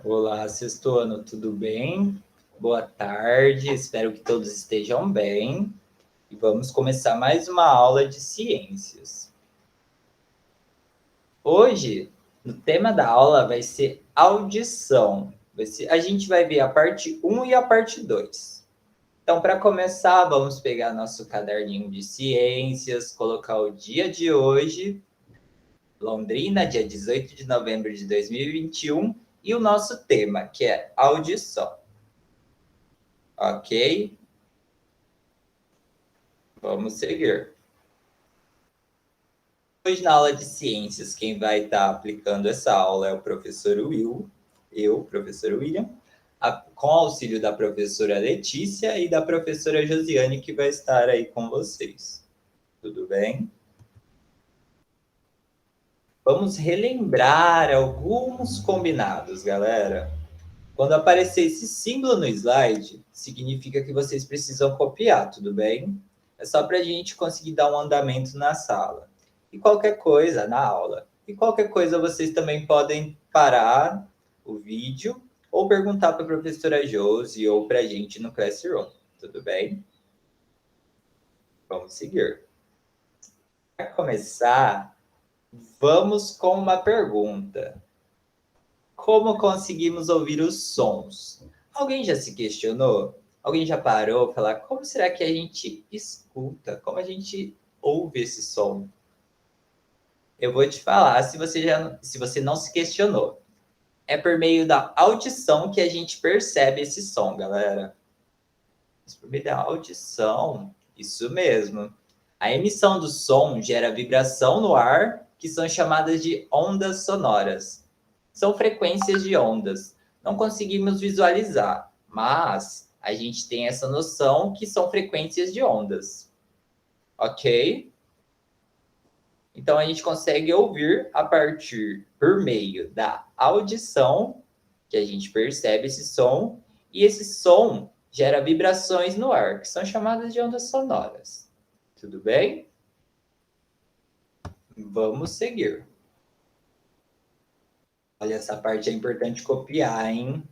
Olá, sexto ano, tudo bem? Boa tarde, espero que todos estejam bem. E vamos começar mais uma aula de ciências. Hoje, o tema da aula vai ser audição. A gente vai ver a parte 1 e a parte 2. Então, para começar, vamos pegar nosso caderninho de ciências, colocar o dia de hoje, Londrina, dia 18 de novembro de 2021, e o nosso tema, que é audição. Ok? Vamos seguir. Hoje, na aula de ciências, quem vai estar aplicando essa aula é o professor Will, eu, professor William, com auxílio da professora Letícia e da professora Josiane, que vai estar aí com vocês. Tudo bem? Vamos relembrar alguns combinados, galera. Quando aparecer esse símbolo no slide, significa que vocês precisam copiar, tudo bem? É só para a gente conseguir dar um andamento na sala. E qualquer coisa, na aula. E qualquer coisa, vocês também podem parar o vídeo ou perguntar para a professora Josi ou para a gente no Classroom, tudo bem? Vamos seguir. Para começar, vamos com uma pergunta. Como conseguimos ouvir os sons? Alguém já se questionou? Alguém já parou para falar como será que a gente escuta? Como a gente ouve esse som? Eu vou te falar, se você não se questionou. É por meio da audição que a gente percebe esse som, galera. Por meio da audição, isso mesmo. A emissão do som gera vibração no ar, que são chamadas de ondas sonoras. São frequências de ondas. Não conseguimos visualizar, mas a gente tem essa noção que são frequências de ondas. Ok? Então a gente consegue ouvir por meio da audição, que a gente percebe esse som, e esse som gera vibrações no ar, que são chamadas de ondas sonoras. Tudo bem? Vamos seguir. Olha, essa parte é importante copiar, hein?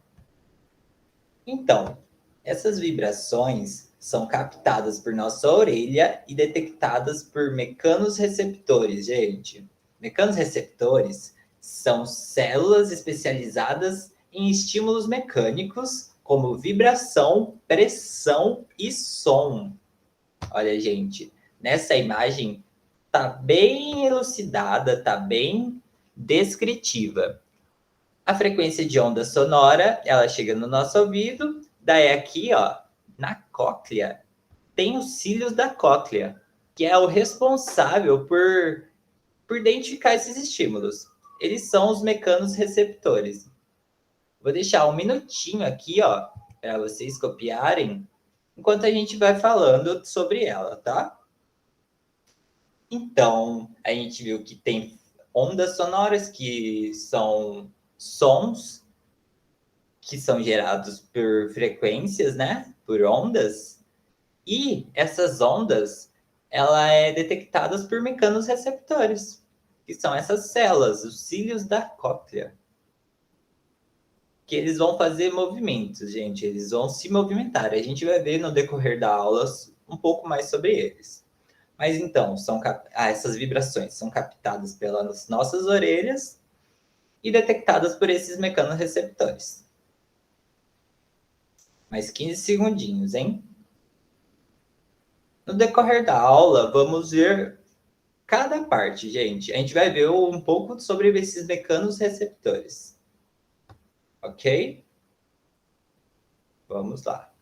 Então, essas vibrações são captadas por nossa orelha e detectadas por mecanorreceptores, gente. Mecanorreceptores são células especializadas em estímulos mecânicos, como vibração, pressão e som. Olha, gente, nessa imagem tá bem elucidada, tá bem descritiva. A frequência de onda sonora, ela chega no nosso ouvido, daí aqui, ó, na cóclea, tem os cílios da cóclea, que é o responsável por identificar esses estímulos. Eles são os mecanorreceptores. Vou deixar um minutinho aqui, ó, para vocês copiarem, enquanto a gente vai falando sobre ela, tá? Então, a gente viu que tem ondas sonoras, que são sons que são gerados por frequências, né? Por ondas. E essas ondas, ela é detectadas por mecanorreceptores, que são essas células, os cílios da cóclea. Que eles vão fazer movimentos, gente. Eles vão se movimentar. A gente vai ver no decorrer da aula um pouco mais sobre eles. Mas então, essas vibrações são captadas pelas nossas orelhas e detectadas por esses mecanorreceptores. Mais 15 segundinhos, hein? No decorrer da aula, vamos ver cada parte, gente. A gente vai ver um pouco sobre esses mecanorreceptores. Ok? Vamos lá.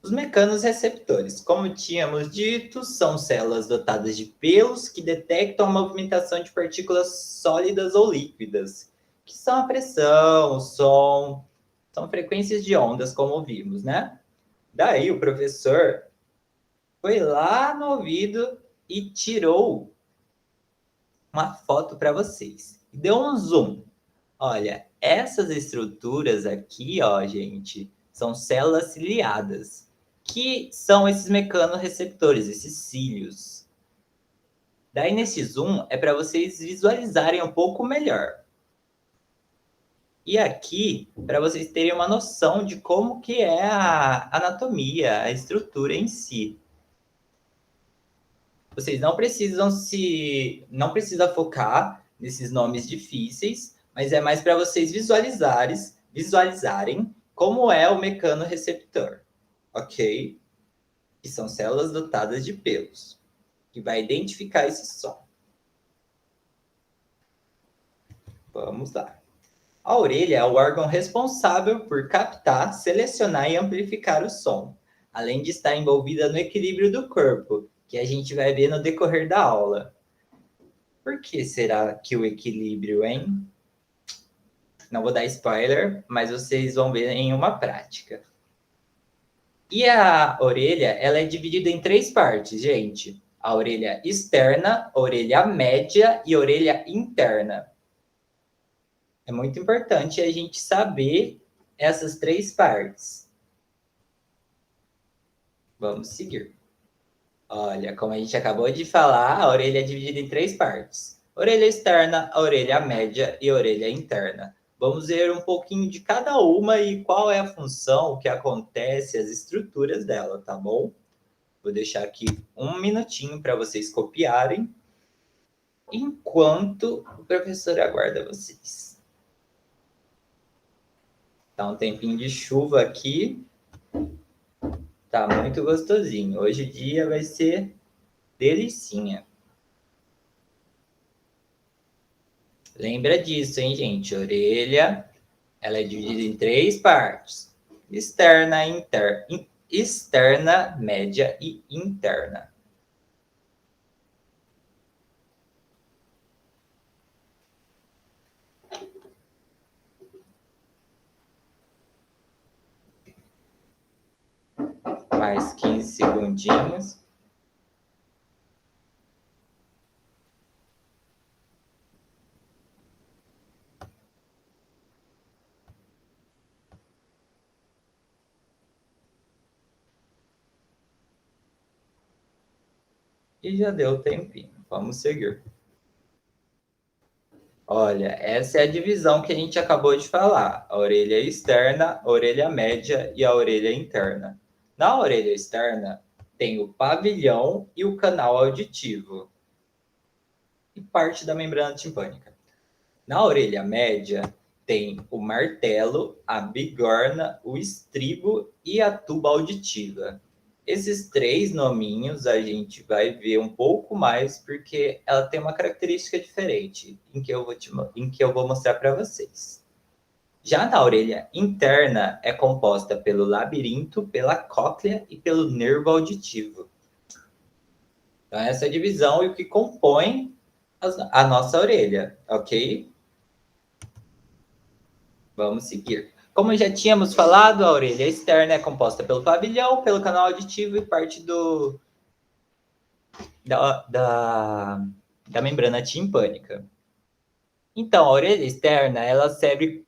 Os mecanorreceptores, como tínhamos dito, são células dotadas de pelos que detectam a movimentação de partículas sólidas ou líquidas, que são a pressão, o som, são frequências de ondas, como vimos, né? Daí o professor foi lá no ouvido e tirou uma foto para vocês. Deu um zoom. Olha, essas estruturas aqui, ó, gente, são células ciliadas, que são esses mecanorreceptores, esses cílios. Daí, nesse zoom, é para vocês visualizarem um pouco melhor. E aqui, para vocês terem uma noção de como que é a anatomia, a estrutura em si. Vocês não precisa focar nesses nomes difíceis, mas é mais para vocês visualizarem como é o mecanorreceptor, ok? Que são células dotadas de pelos, que vai identificar esse som. Vamos lá. A orelha é o órgão responsável por captar, selecionar e amplificar o som, além de estar envolvida no equilíbrio do corpo, que a gente vai ver no decorrer da aula. Por que será que o equilíbrio, hein? Não vou dar spoiler, mas vocês vão ver em uma prática. E a orelha, ela é dividida em 3 partes, gente. A orelha externa, a orelha média e a orelha interna. É muito importante a gente saber essas 3 partes. Vamos seguir. Olha, como a gente acabou de falar, a orelha é dividida em 3 partes. Orelha externa, a orelha média e a orelha interna. Vamos ver um pouquinho de cada uma e qual é a função, o que acontece, as estruturas dela, tá bom? Vou deixar aqui um minutinho para vocês copiarem, enquanto o professor aguarda vocês. Tá um tempinho de chuva aqui, tá muito gostosinho. Hoje o dia vai ser delicinha. Lembra disso, hein, gente? Orelha, ela é dividida em 3 partes: externa, externa, média e interna. Mais 15 segundinhos. E já deu tempinho. Vamos seguir. Olha, essa é a divisão que a gente acabou de falar. A orelha externa, a orelha média e a orelha interna. Na orelha externa, tem o pavilhão e o canal auditivo. E parte da membrana timpânica. Na orelha média, tem o martelo, a bigorna, o estribo e a tuba auditiva. Esses 3 nominhos a gente vai ver um pouco mais, porque ela tem uma característica diferente, em que eu vou mostrar para vocês. Já na orelha interna, é composta pelo labirinto, pela cóclea e pelo nervo auditivo. Então, essa é a divisão e o que compõe a nossa orelha, ok? Vamos seguir. Como já tínhamos falado, a orelha externa é composta pelo pavilhão, pelo canal auditivo e parte da membrana timpânica. Então, a orelha externa ela serve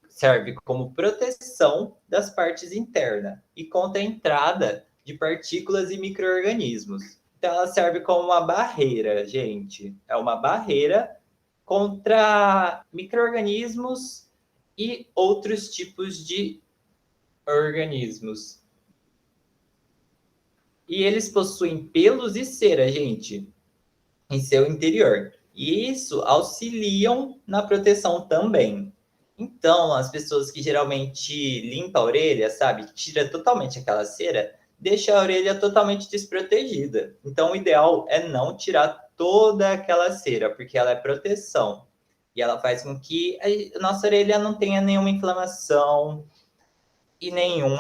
como proteção das partes internas e contra a entrada de partículas e micro-organismos. Então, ela serve como uma barreira, gente. É uma barreira contra micro-organismos e outros tipos de organismos. E eles possuem pelos e cera, gente, em seu interior. E isso auxiliam na proteção também. Então, as pessoas que geralmente limpam a orelha, sabe, tira totalmente aquela cera, deixa a orelha totalmente desprotegida. Então, o ideal é não tirar toda aquela cera, porque ela é proteção. E ela faz com que a nossa orelha não tenha nenhuma inflamação e nenhum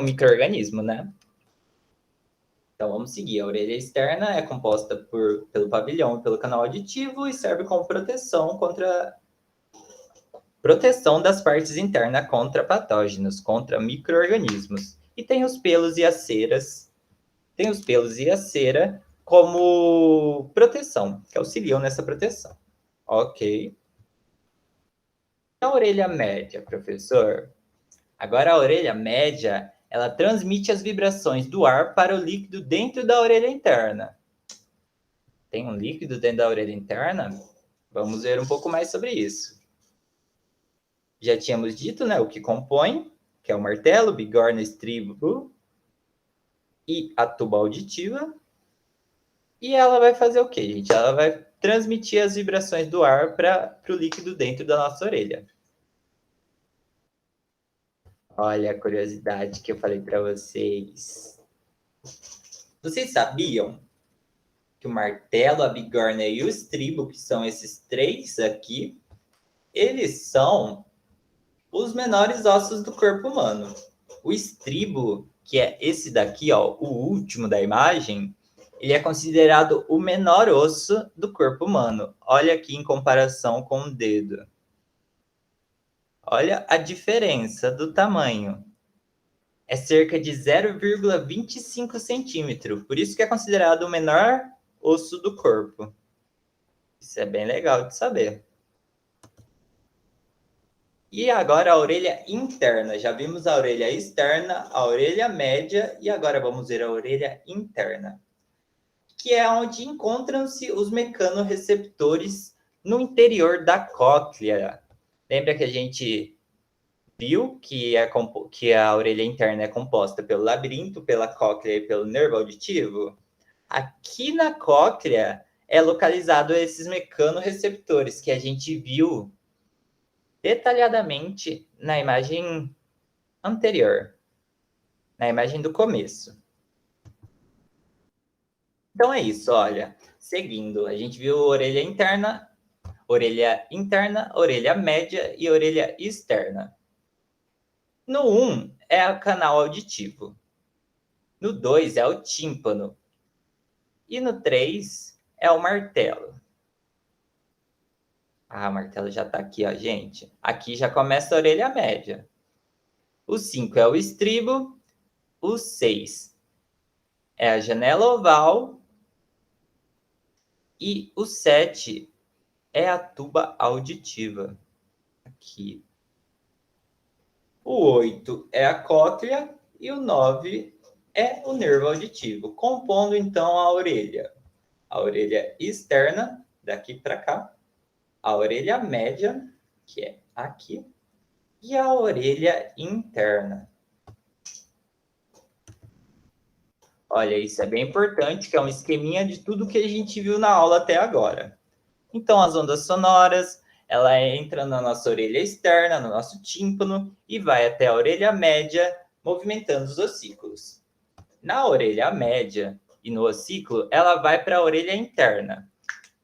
micro-organismo, né? Então vamos seguir. A orelha externa é composta pelo pavilhão e pelo canal auditivo e serve como proteção das partes internas contra patógenos, contra micro-organismos. E tem os pelos e as ceras. Tem os pelos e a cera como proteção, que auxiliam nessa proteção. Ok. A orelha média, professor. Agora a orelha média, ela transmite as vibrações do ar para o líquido dentro da orelha interna. Tem um líquido dentro da orelha interna? Vamos ver um pouco mais sobre isso. já tínhamos dito, né, o que compõe, que é o martelo, bigorna, estribo e a tuba auditiva. E ela vai fazer o quê, gente? Ela vai transmitir as vibrações do ar para o líquido dentro da nossa orelha. Olha a curiosidade que eu falei para vocês. Vocês sabiam que o martelo, a bigorna e o estribo, que são esses três aqui, eles são os menores ossos do corpo humano. O estribo, que é esse daqui, ó, o último da imagem, ele é considerado o menor osso do corpo humano. Olha aqui em comparação com o dedo. Olha a diferença do tamanho. É cerca de 0,25 centímetro. Por isso que é considerado o menor osso do corpo. Isso é bem legal de saber. E agora a orelha interna. Já vimos a orelha externa, a orelha média e agora vamos ver a orelha interna, que é onde encontram-se os mecanorreceptores no interior da cóclea. Lembra que a gente viu que a orelha interna é composta pelo labirinto, pela cóclea e pelo nervo auditivo? Aqui na cóclea é localizado esses mecanorreceptores que a gente viu detalhadamente na imagem anterior, na imagem do começo. Então é isso, olha. Seguindo, a gente viu orelha interna, orelha média e orelha externa. No 1 é o canal auditivo. No 2 é o tímpano. E no 3 é o martelo. Ah, o martelo já está aqui, ó, gente. Aqui já começa a orelha média. O 5 é o estribo. O 6 é a janela oval. E o 7 é a tuba auditiva. Aqui. O 8 é a cóclea e o 9 é o nervo auditivo, compondo então a orelha. A orelha externa, daqui para cá, a orelha média, que é aqui, e a orelha interna. Olha, isso é bem importante, que é um esqueminha de tudo que a gente viu na aula até agora. Então, as ondas sonoras, ela entra na nossa orelha externa, no nosso tímpano, e vai até a orelha média, movimentando os ossículos. Na orelha média e no ossículo, ela vai para a orelha interna,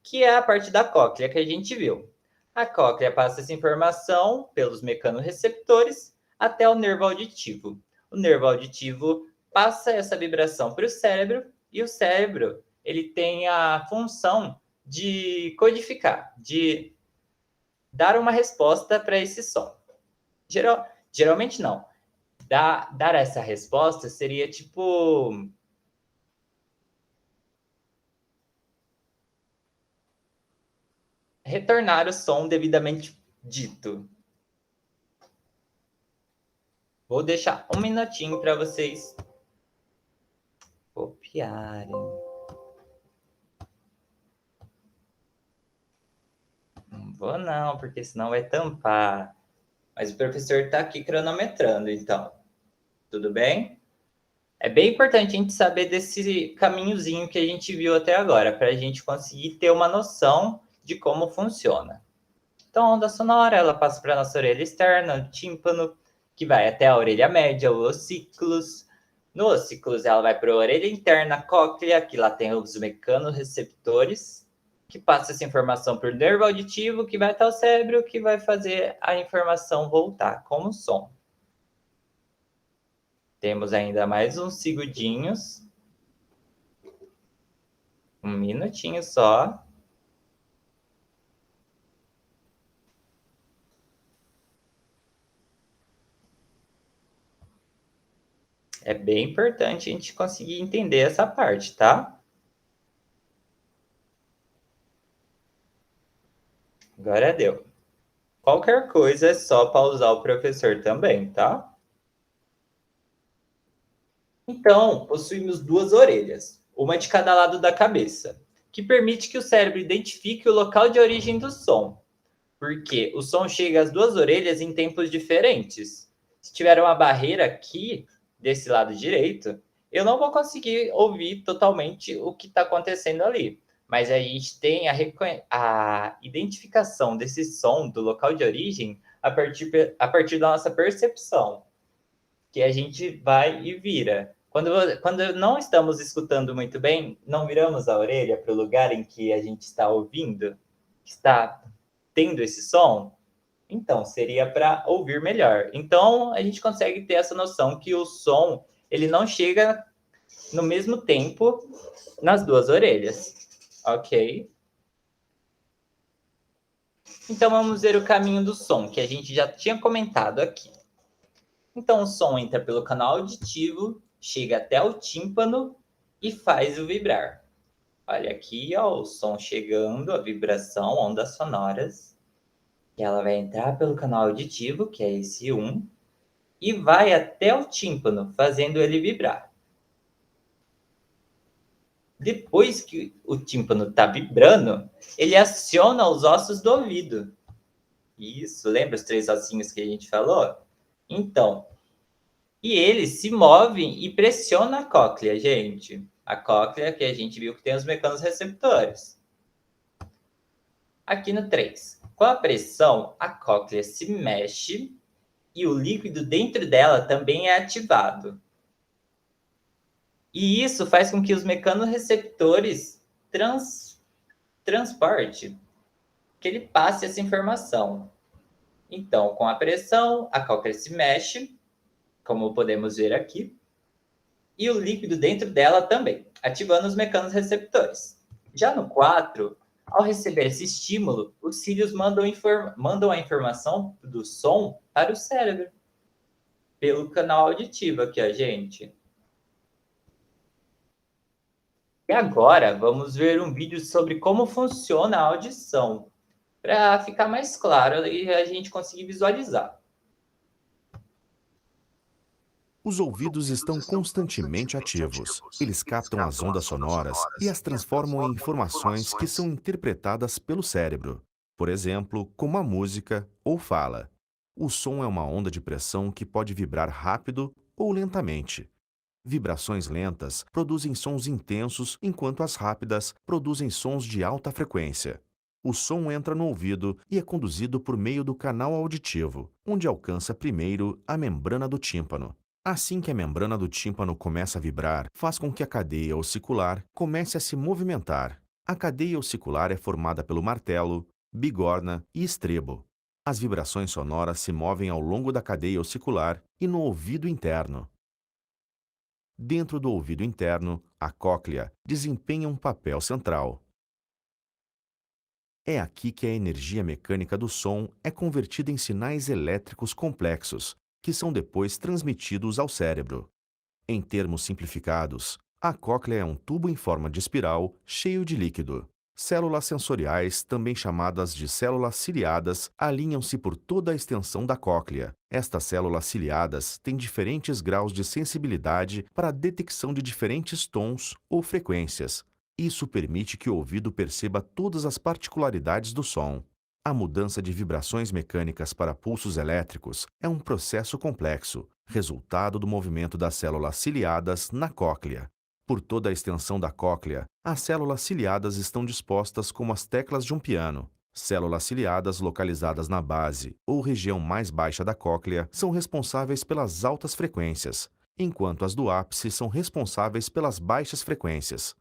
que é a parte da cóclea que a gente viu. A cóclea passa essa informação pelos mecanorreceptores até o nervo auditivo. O nervo auditivo passa essa vibração para o cérebro e o cérebro ele tem a função de codificar, de dar uma resposta para esse som. Geralmente não. Dar essa resposta seria tipo retornar o som devidamente dito. Vou deixar um minutinho para vocês copiarem. Não vou não, porque senão vai tampar. Mas o professor está aqui cronometrando, então. Tudo bem? É bem importante a gente saber desse caminhozinho que a gente viu até agora, para a gente conseguir ter uma noção de como funciona. Então, a onda sonora, ela passa para a nossa orelha externa, o tímpano, que vai até a orelha média, o ossículos. No ossículos, ela vai para a orelha interna, a cóclea, que lá tem os mecanorreceptores, que passa essa informação para o nervo auditivo, que vai até o cérebro, que vai fazer a informação voltar como som. Temos ainda mais uns segundinhos. Um minutinho só. É bem importante a gente conseguir entender essa parte, tá? Agora deu. Qualquer coisa é só pausar o professor também, tá? Então, possuímos duas orelhas, uma de cada lado da cabeça, que permite que o cérebro identifique o local de origem do som. porque o som chega às duas orelhas em tempos diferentes. Se tiver uma barreira aqui, desse lado direito, eu não vou conseguir ouvir totalmente o que está acontecendo ali. Mas a gente tem a identificação desse som do local de origem a partir da nossa percepção, que a gente vai e vira. Quando não estamos escutando muito bem, não viramos a orelha para o lugar em que a gente está ouvindo, está tendo esse som, então seria para ouvir melhor. Então a gente consegue ter essa noção que o som ele não chega no mesmo tempo nas duas orelhas, ok? Então vamos ver o caminho do som que a gente já tinha comentado aqui. Então o som entra pelo canal auditivo, chega até o tímpano e faz o vibrar. Olha aqui, ó, o som chegando, a vibração, ondas sonoras. E ela vai entrar pelo canal auditivo, que é esse 1, e vai até o tímpano, fazendo ele vibrar. Depois que o tímpano está vibrando, ele aciona os ossos do ouvido. Isso, lembra os 3 ossinhos que a gente falou? Então, e eles se movem e pressionam a cóclea, gente. A cóclea que a gente viu que tem os mecanorreceptores. Aqui no 3. Com a pressão, a cóclea se mexe e o líquido dentro dela também é ativado. E isso faz com que os mecanorreceptores transporte, que ele passe essa informação. Então, com a pressão, a cóclea se mexe, como podemos ver aqui, e o líquido dentro dela também, ativando os mecanorreceptores. Já no 4, ao receber esse estímulo, os cílios mandam a informação do som para o cérebro, pelo canal auditivo aqui, a gente. E agora vamos ver um vídeo sobre como funciona a audição, para ficar mais claro e a gente conseguir visualizar. Os ouvidos estão constantemente ativos. Eles captam as ondas sonoras e as transformam em informações que são interpretadas pelo cérebro, por exemplo, como a música ou fala. O som é uma onda de pressão que pode vibrar rápido ou lentamente. Vibrações lentas produzem sons intensos, enquanto as rápidas produzem sons de alta frequência. O som entra no ouvido e é conduzido por meio do canal auditivo, onde alcança primeiro a membrana do tímpano. Assim que a membrana do tímpano começa a vibrar, faz com que a cadeia ossicular comece a se movimentar. A cadeia ossicular é formada pelo martelo, bigorna e estrebo. As vibrações sonoras se movem ao longo da cadeia ossicular e no ouvido interno. Dentro do ouvido interno, a cóclea desempenha um papel central. É aqui que a energia mecânica do som é convertida em sinais elétricos complexos, que são depois transmitidos ao cérebro. Em termos simplificados, a cóclea é um tubo em forma de espiral cheio de líquido. Células sensoriais, também chamadas de células ciliadas, alinham-se por toda a extensão da cóclea. Estas células ciliadas têm diferentes graus de sensibilidade para a detecção de diferentes tons ou frequências. Isso permite que o ouvido perceba todas as particularidades do som. A mudança de vibrações mecânicas para pulsos elétricos é um processo complexo, resultado do movimento das células ciliadas na cóclea. Por toda a extensão da cóclea, as células ciliadas estão dispostas como as teclas de um piano. Células ciliadas localizadas na base ou região mais baixa da cóclea são responsáveis pelas altas frequências, enquanto as do ápice são responsáveis pelas baixas frequências.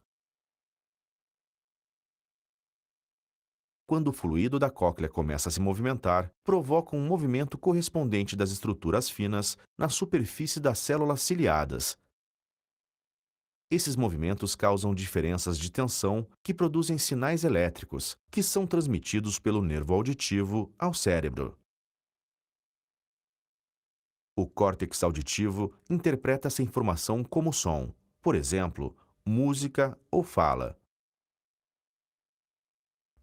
Quando o fluido da cóclea começa a se movimentar, provoca um movimento correspondente das estruturas finas na superfície das células ciliadas. Esses movimentos causam diferenças de tensão que produzem sinais elétricos, que são transmitidos pelo nervo auditivo ao cérebro. O córtex auditivo interpreta essa informação como som, por exemplo, música ou fala.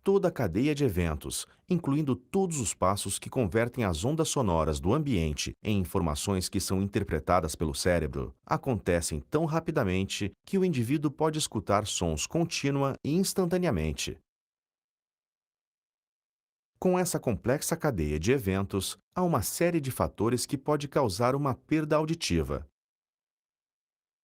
Toda a cadeia de eventos, incluindo todos os passos que convertem as ondas sonoras do ambiente em informações que são interpretadas pelo cérebro, acontecem tão rapidamente que o indivíduo pode escutar sons contínua e instantaneamente. Com essa complexa cadeia de eventos, há uma série de fatores que pode causar uma perda auditiva.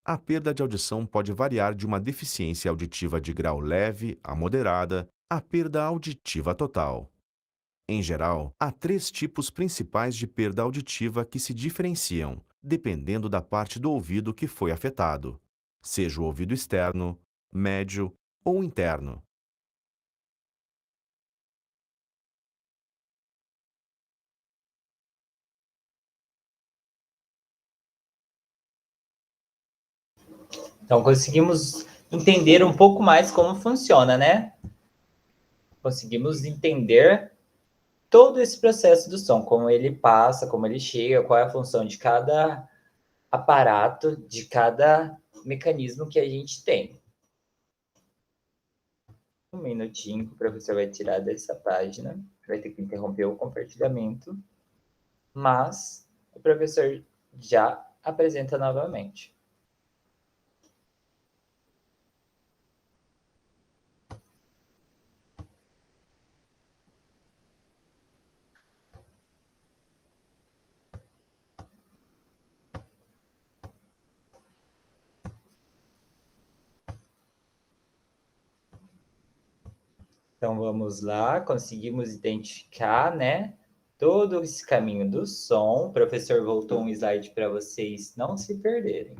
A perda de audição pode variar de uma deficiência auditiva de grau leve a moderada à perda auditiva total. Em geral, há três tipos principais de perda auditiva que se diferenciam, dependendo da parte do ouvido que foi afetado, seja o ouvido externo, médio ou interno. Então, conseguimos entender um pouco mais como funciona, né? Conseguimos entender todo esse processo do som, como ele passa, como ele chega, qual é a função de cada aparato, de cada mecanismo que a gente tem. Um minutinho que o professor vai tirar dessa página, vai ter que interromper o compartilhamento, mas o professor já apresenta novamente. Então vamos lá, conseguimos identificar, né, todo esse caminho do som. O professor voltou um slide para vocês não se perderem.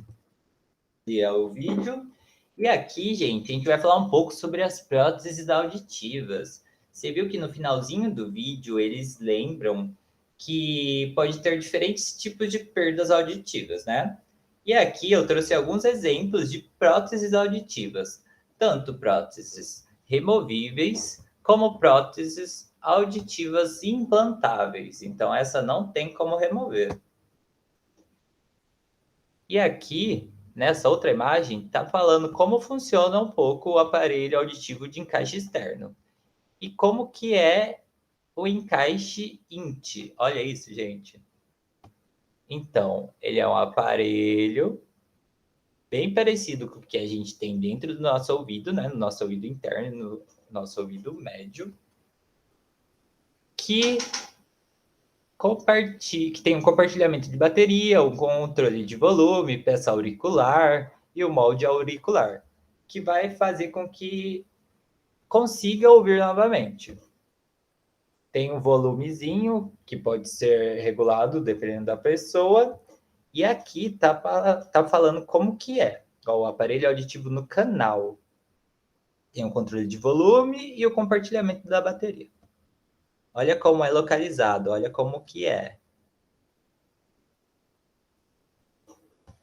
E é o vídeo. E aqui, gente, a gente vai falar um pouco sobre as próteses auditivas. Você viu que no finalzinho do vídeo eles lembram que pode ter diferentes tipos de perdas auditivas, né? E aqui eu trouxe alguns exemplos de próteses auditivas, tanto próteses removíveis como próteses auditivas implantáveis. Então, essa não tem como remover. E aqui, nessa outra imagem, está falando como funciona um pouco o aparelho auditivo de encaixe externo. E como que é o encaixe INT. Olha isso, gente. Então, ele é um aparelho bem parecido com o que a gente tem dentro do nosso ouvido, né? No nosso ouvido interno, no nosso ouvido médio, que que tem um compartilhamento de bateria, um controle de volume, peça auricular e o molde auricular, que vai fazer com que consiga ouvir novamente. Tem um volumezinho que pode ser regulado dependendo da pessoa, e aqui tá falando como que é. Ó, o aparelho auditivo no canal. Tem o controle de volume e o compartilhamento da bateria. Olha como é localizado, olha como que é.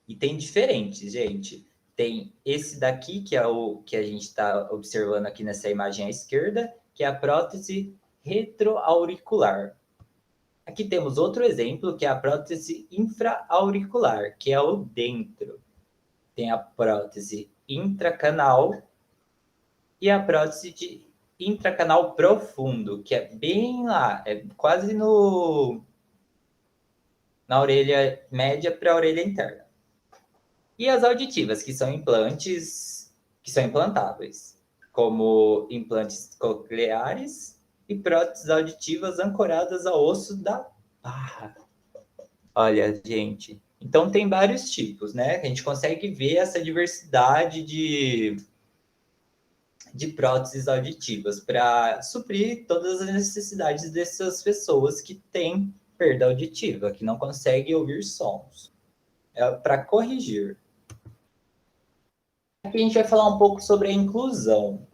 E tem diferentes, gente. Tem esse daqui, que é o que a gente está observando aqui nessa imagem à esquerda, que é a prótese retroauricular. Aqui temos outro exemplo, que é a prótese infraauricular, que é o dentro. Tem a prótese intracanal e a prótese de intracanal profundo, que é bem lá, é quase na orelha média para a orelha interna. E as auditivas, que são implantes que são implantáveis, como implantes cocleares e próteses auditivas ancoradas ao osso da barra. Olha, gente, então tem vários tipos, né? A gente consegue ver essa diversidade de próteses auditivas para suprir todas as necessidades dessas pessoas que têm perda auditiva, que não conseguem ouvir sons. É para corrigir. Aqui a gente vai falar um pouco sobre a inclusão,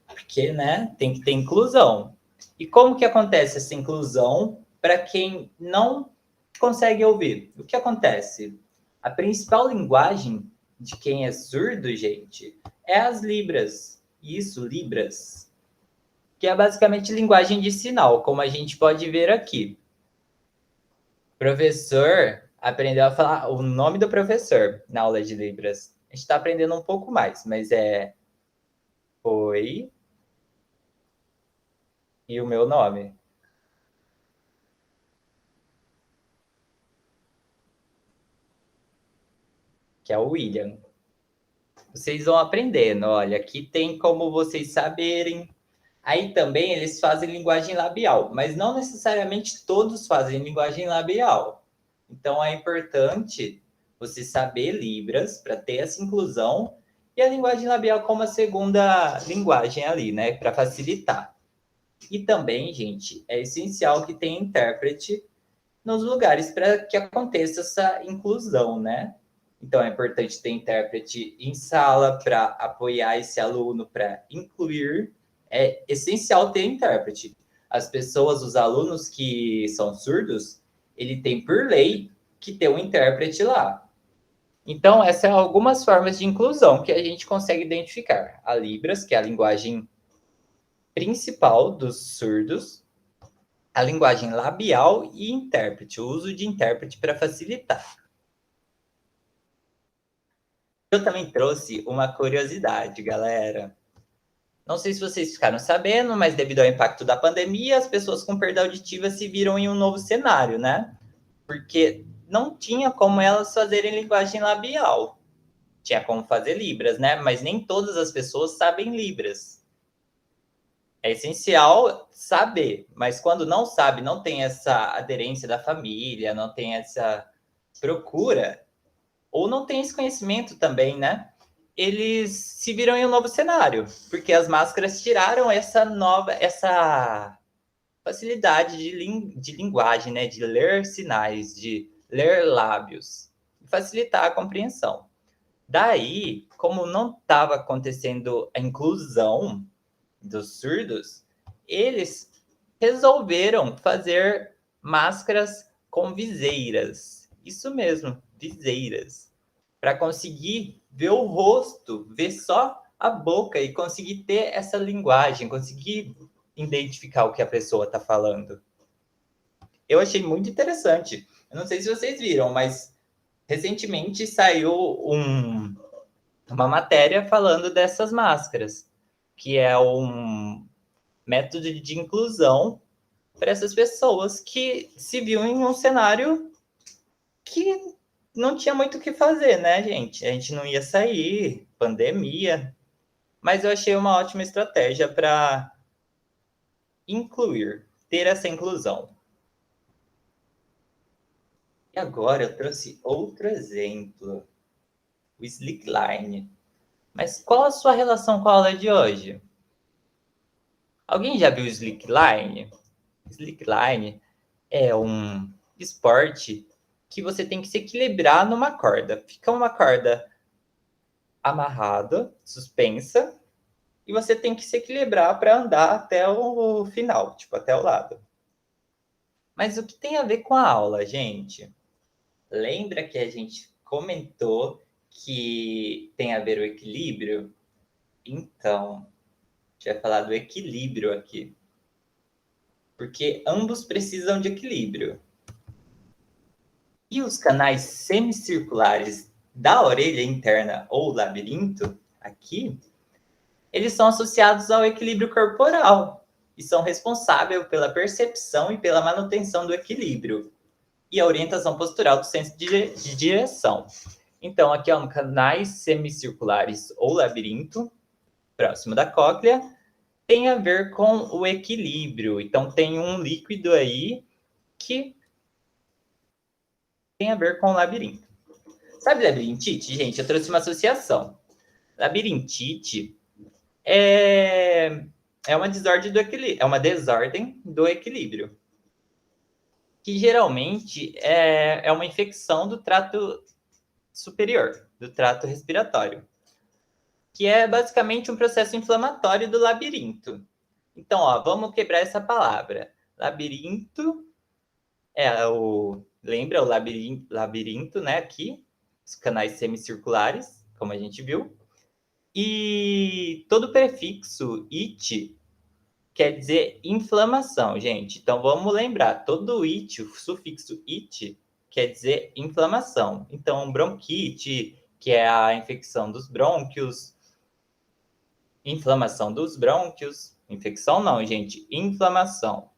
porque, né, tem que ter inclusão. E como que acontece essa inclusão para quem não consegue ouvir? O que acontece? A principal linguagem de quem é surdo, gente, é as libras. Isso, libras, que é basicamente linguagem de sinal, como a gente pode ver aqui. O professor aprendeu a falar o nome do professor na aula de libras. A gente está aprendendo um pouco mais, mas é Oi e o meu nome, que é o William. Vocês vão aprendendo, olha, aqui tem como vocês saberem Aí também eles fazem linguagem labial, mas não necessariamente todos fazem linguagem labial. Então é importante você saber Libras para ter essa inclusão e a linguagem labial como a segunda linguagem ali, né, para facilitar. E também, gente, é essencial que tenha intérprete nos lugares para que aconteça essa inclusão, né? Então é importante ter intérprete em sala para apoiar esse aluno, para incluir. É essencial ter intérprete. As pessoas, os alunos que são surdos, ele tem por lei que ter um intérprete lá. Então, essas são algumas formas de inclusão que a gente consegue identificar. A Libras, que é a linguagem principal dos surdos, a linguagem labial e intérprete, o uso de intérprete para facilitar. Eu também trouxe uma curiosidade, galera. Não sei se vocês ficaram sabendo, mas devido ao impacto da pandemia, as pessoas com perda auditiva se viram em um novo cenário, né? Porque não tinha como elas fazerem linguagem labial. Tinha como fazer Libras, né? Mas nem todas as pessoas sabem Libras. É essencial saber, mas quando não sabe, não tem essa aderência da família, não tem essa procura, ou não tem esse conhecimento também, né? Eles se viram em um novo cenário, porque as máscaras tiraram essa facilidade de linguagem, né? De ler sinais, de ler lábios, facilitar a compreensão. Daí, como não estava acontecendo a inclusão dos surdos, eles resolveram fazer máscaras com viseiras. Isso mesmo, viseiras. Para conseguir ver o rosto, ver só a boca e conseguir ter essa linguagem, conseguir identificar o que a pessoa está falando. Eu achei muito interessante. Eu não sei se vocês viram, mas recentemente saiu uma matéria falando dessas máscaras, que é um método de inclusão para essas pessoas que se viam em um cenário que não tinha muito o que fazer, né, gente? A gente não ia sair, pandemia. Mas eu achei uma ótima estratégia para incluir, ter essa inclusão. E agora eu trouxe outro exemplo, o Slickline. Mas qual a sua relação com a aula de hoje? Alguém já viu o Slickline? Slickline é um esporte que você tem que se equilibrar numa corda. Fica uma corda amarrada, suspensa, e você tem que se equilibrar para andar até o final, tipo, até o lado. Mas o que tem a ver com a aula, gente? Lembra que a gente comentou que tem a ver o equilíbrio? Então, a gente vai falar do equilíbrio aqui. Porque ambos precisam de equilíbrio. E os canais semicirculares da orelha interna ou labirinto, aqui, eles são associados ao equilíbrio corporal e são responsáveis pela percepção e pela manutenção do equilíbrio e a orientação postural do senso de direção. Então, aqui, ó, canais semicirculares ou labirinto, próximo da cóclea, tem a ver com o equilíbrio. Então, tem um líquido aí que tem a ver com o labirinto. Sabe labirintite, gente? Eu trouxe uma associação. Labirintite é uma desordem do equilíbrio, é uma desordem do equilíbrio, que geralmente é uma infecção do trato superior, do trato respiratório, que é basicamente um processo inflamatório do labirinto. Então, ó, vamos quebrar essa palavra. Labirinto lembra o labirinto, né? Aqui, os canais semicirculares, como a gente viu. E todo prefixo it quer dizer inflamação, gente. Então, vamos lembrar, todo it, o sufixo it, quer dizer inflamação. Então, bronquite, que é a infecção dos brônquios, inflamação dos brônquios, infecção não, gente, inflamação.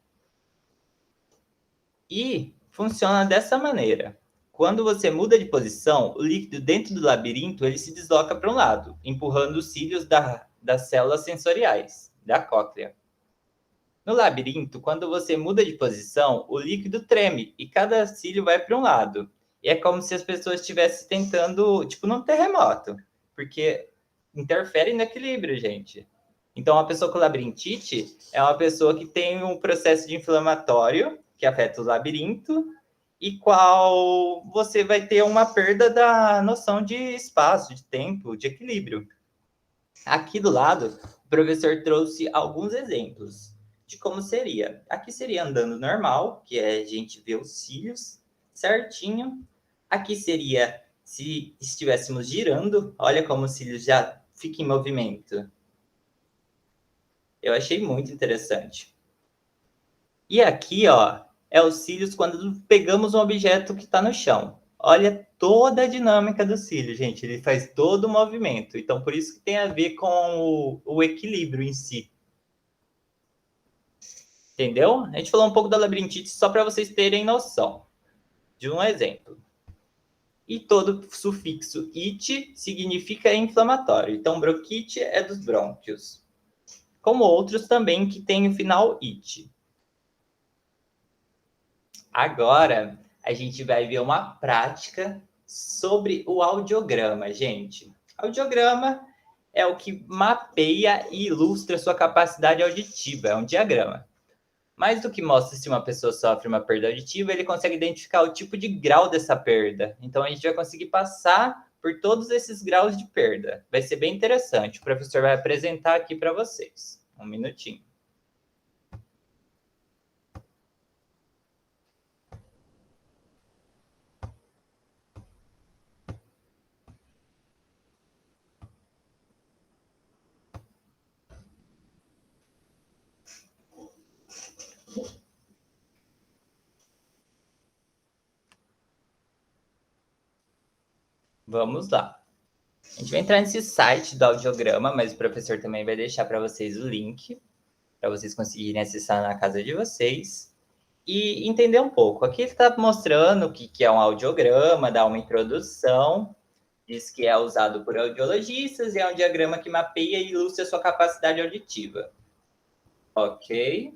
E funciona dessa maneira. Quando você muda de posição, o líquido dentro do labirinto ele se desloca para um lado, empurrando os cílios das células sensoriais, da cóclea. No labirinto, quando você muda de posição, o líquido treme e cada cílio vai para um lado. E é como se as pessoas estivessem tentando, tipo, num terremoto, porque interfere no equilíbrio, gente. Então, uma pessoa com labirintite é uma pessoa que tem um processo de inflamatório que afeta o labirinto e qual você vai ter uma perda da noção de espaço, de tempo, de equilíbrio. Aqui do lado, o professor trouxe alguns exemplos de como seria. Aqui seria andando normal, que é a gente ver os cílios certinho. Aqui seria se estivéssemos girando, olha como os cílios já ficam em movimento. Eu achei muito interessante. E aqui, ó, é os cílios quando pegamos um objeto que está no chão. Olha toda a dinâmica do cílio, gente. Ele faz todo o movimento. Então, por isso que tem a ver com o equilíbrio em si. Entendeu? A gente falou um pouco da labirintite só para vocês terem noção de um exemplo. E todo sufixo "it" significa inflamatório. Então, bronquite é dos brônquios. Como outros também que tem o final "it". Agora, a gente vai ver uma prática sobre o audiograma, gente. Audiograma é o que mapeia e ilustra sua capacidade auditiva, é um diagrama. Mais do que mostra se uma pessoa sofre uma perda auditiva, ele consegue identificar o tipo de grau dessa perda. Então, a gente vai conseguir passar por todos esses graus de perda. Vai ser bem interessante. O professor vai apresentar aqui para vocês. Um minutinho. Vamos lá. A gente vai entrar nesse site do audiograma, mas o professor também vai deixar para vocês o link, para vocês conseguirem acessar na casa de vocês e entender um pouco. Aqui ele está mostrando o que é um audiograma, dá uma introdução, diz que é usado por audiologistas e é um diagrama que mapeia e ilustra a sua capacidade auditiva. Ok.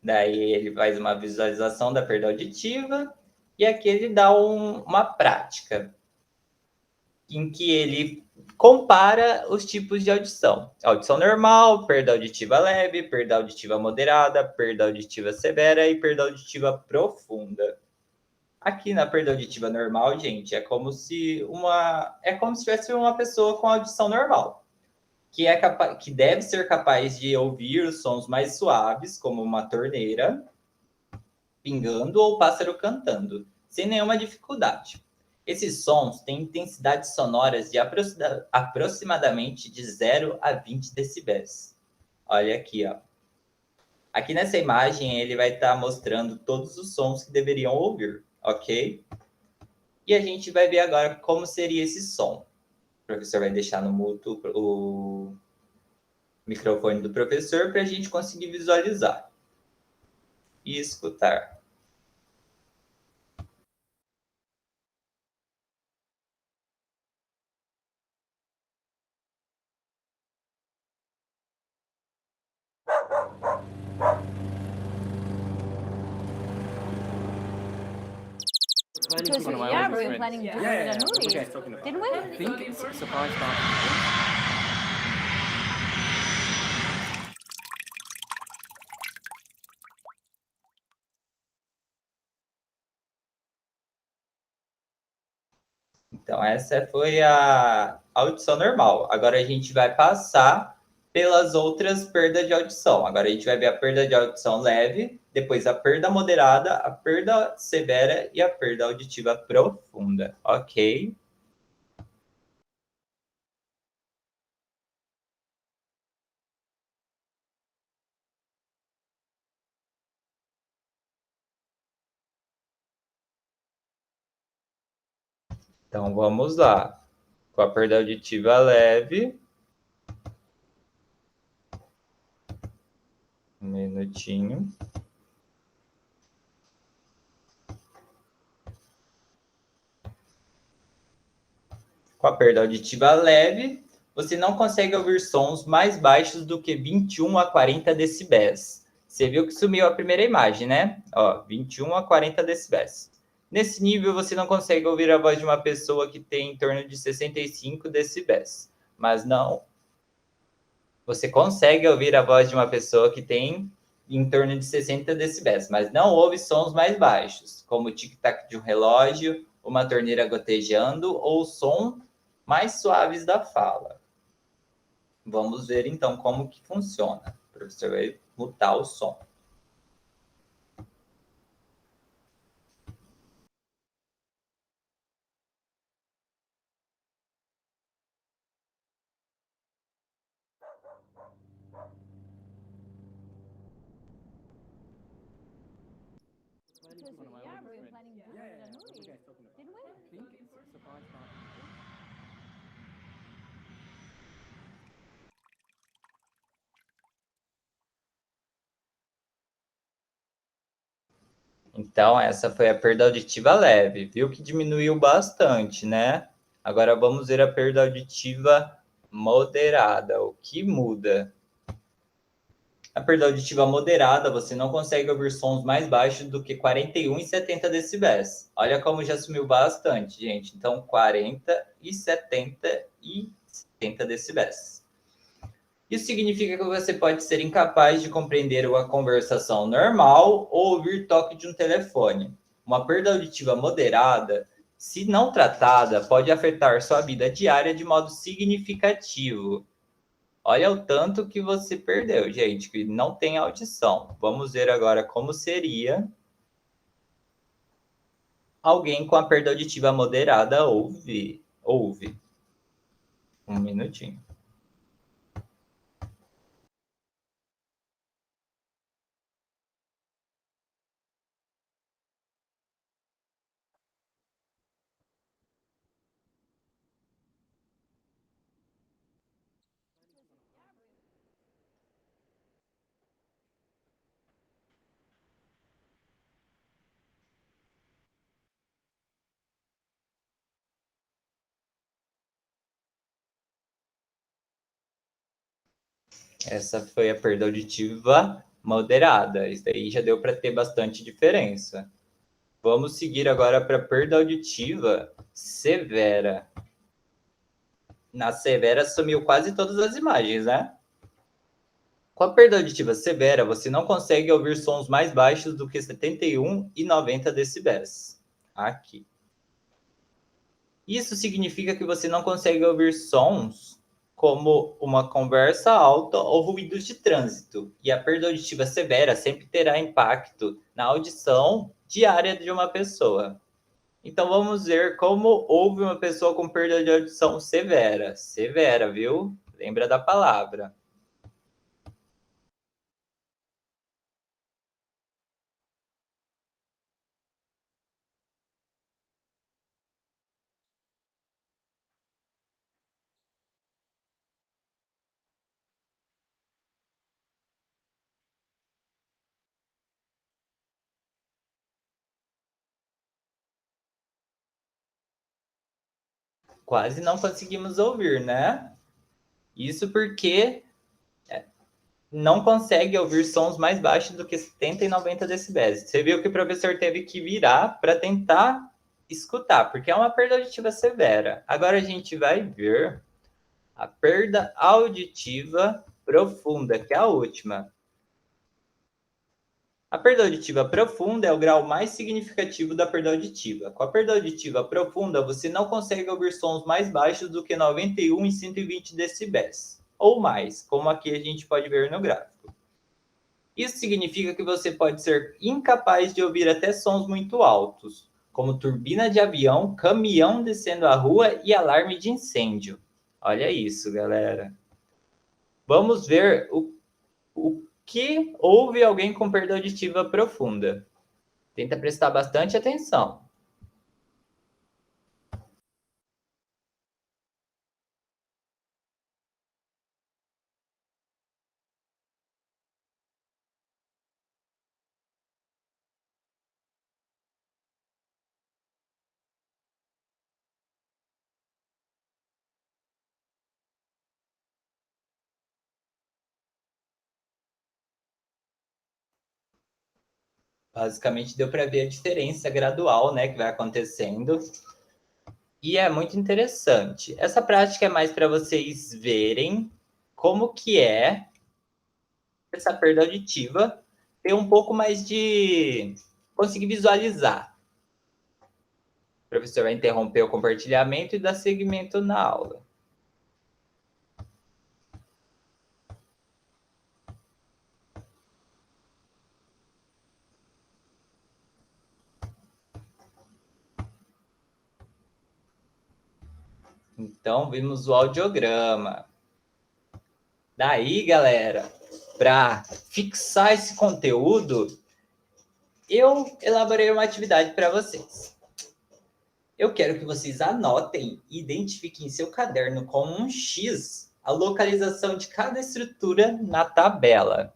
Daí ele faz uma visualização da perda auditiva e aqui ele dá uma prática em que ele compara os tipos de audição. Audição normal, perda auditiva leve, perda auditiva moderada, perda auditiva severa e perda auditiva profunda. Aqui na perda auditiva normal, gente, é como se tivesse uma pessoa com audição normal, que deve ser capaz de ouvir os sons mais suaves, como uma torneira pingando ou pássaro cantando, sem nenhuma dificuldade. Esses sons têm intensidades sonoras de aproximadamente de 0 a 20 decibéis. Olha aqui, ó. Aqui nessa imagem ele vai estar mostrando todos os sons que deveriam ouvir, ok? E a gente vai ver agora como seria esse som. O professor vai deixar no mudo o microfone do professor para a gente conseguir visualizar e escutar. Yeah, we were planning to do a movie, didn't we? I think it's Surprise Box. Então, essa foi a audição normal. Agora a gente vai passar pelas outras perdas de audição. Agora a gente vai ver a perda de audição leve, depois a perda moderada, a perda severa e a perda auditiva profunda. Ok? Então, vamos lá. Com a perda auditiva leve. Um minutinho. Com a perda auditiva leve, você não consegue ouvir sons mais baixos do que 21 a 40 decibéis. Você viu que sumiu a primeira imagem, né? Ó, 21 a 40 decibéis. Nesse nível, você não consegue ouvir a voz de uma pessoa que tem em torno de 65 decibéis. Mas não. Você consegue ouvir a voz de uma pessoa que tem em torno de 60 decibéis, mas não ouve sons mais baixos, como o tic-tac de um relógio, uma torneira gotejando ou som mais suaves da fala. Vamos ver então como que funciona. O professor vai mutar o som. Yeah, we were planning to do it at Nuri, didn't we? I think it's surprise party. Então, essa foi a perda auditiva leve. Viu que diminuiu bastante, né? Agora vamos ver a perda auditiva moderada. O que muda? A perda auditiva moderada, você não consegue ouvir sons mais baixos do que 41 e 70 decibéis. Olha como já sumiu bastante, gente. Então, 40 e 70 decibéis. Isso significa que você pode ser incapaz de compreender uma conversação normal ou ouvir toque de um telefone. Uma perda auditiva moderada, se não tratada, pode afetar sua vida diária de modo significativo. Olha o tanto que você perdeu, gente, que não tem audição. Vamos ver agora como seria alguém com a perda auditiva moderada ouve. Um minutinho. Essa foi a perda auditiva moderada. Isso aí já deu para ter bastante diferença. Vamos seguir agora para a perda auditiva severa. Na severa sumiu quase todas as imagens, né? Com a perda auditiva severa, você não consegue ouvir sons mais baixos do que 71 e 90 decibéis. Aqui. Isso significa que você não consegue ouvir sons como uma conversa alta ou ruídos de trânsito. E a perda auditiva severa sempre terá impacto na audição diária de uma pessoa. Então vamos ver como houve uma pessoa com perda de audição severa. Severa, viu? Lembra da palavra. Quase não conseguimos ouvir, né? Isso porque não consegue ouvir sons mais baixos do que 70 e 90 decibéis. Você viu que o professor teve que virar para tentar escutar, porque é uma perda auditiva severa. Agora a gente vai ver a perda auditiva profunda, que é a última. A perda auditiva profunda é o grau mais significativo da perda auditiva. Com a perda auditiva profunda, você não consegue ouvir sons mais baixos do que 91 e 120 decibéis, ou mais, como aqui a gente pode ver no gráfico. Isso significa que você pode ser incapaz de ouvir até sons muito altos, como turbina de avião, caminhão descendo a rua e alarme de incêndio. Olha isso, galera. Vamos ver o que houve alguém com perda auditiva profunda. Tenta prestar bastante atenção. Basicamente, deu para ver a diferença gradual, né, que vai acontecendo. E é muito interessante. Essa prática é mais para vocês verem como que é essa perda auditiva, ter um pouco mais de... conseguir visualizar. O professor vai interromper o compartilhamento e dar seguimento na aula. Então, vimos o audiograma. Daí, galera, para fixar esse conteúdo, eu elaborei uma atividade para vocês. Eu quero que vocês anotem e identifiquem em seu caderno com um X a localização de cada estrutura na tabela.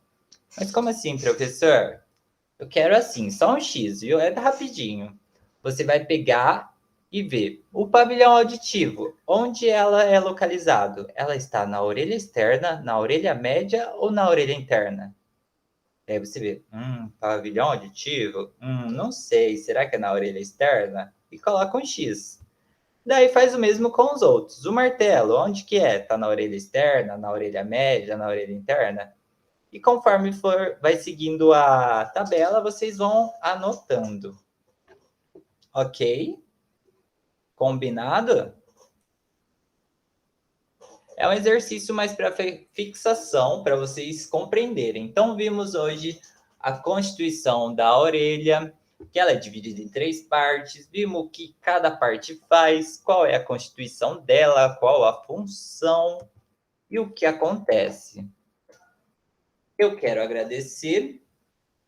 Mas como assim, professor? Eu quero assim, só um X, viu? É rapidinho. Você vai pegar e ver o pavilhão auditivo. Onde ela é localizado? Ela está na orelha externa, na orelha média ou na orelha interna? Aí você vê, pavilhão auditivo? Não sei, será que é na orelha externa? E coloca um X. Daí faz o mesmo com os outros. O martelo, onde que é? Está na orelha externa, na orelha média, na orelha interna? E conforme vai seguindo a tabela, vocês vão anotando. Ok? Combinado? É um exercício mais para fixação, para vocês compreenderem. Então, vimos hoje a constituição da orelha, que ela é dividida em 3 partes. Vimos o que cada parte faz, qual é a constituição dela, qual a função e o que acontece. Eu quero agradecer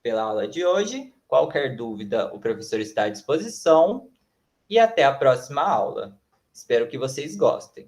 pela aula de hoje. Qualquer dúvida, o professor está à disposição. E até a próxima aula. Espero que vocês gostem.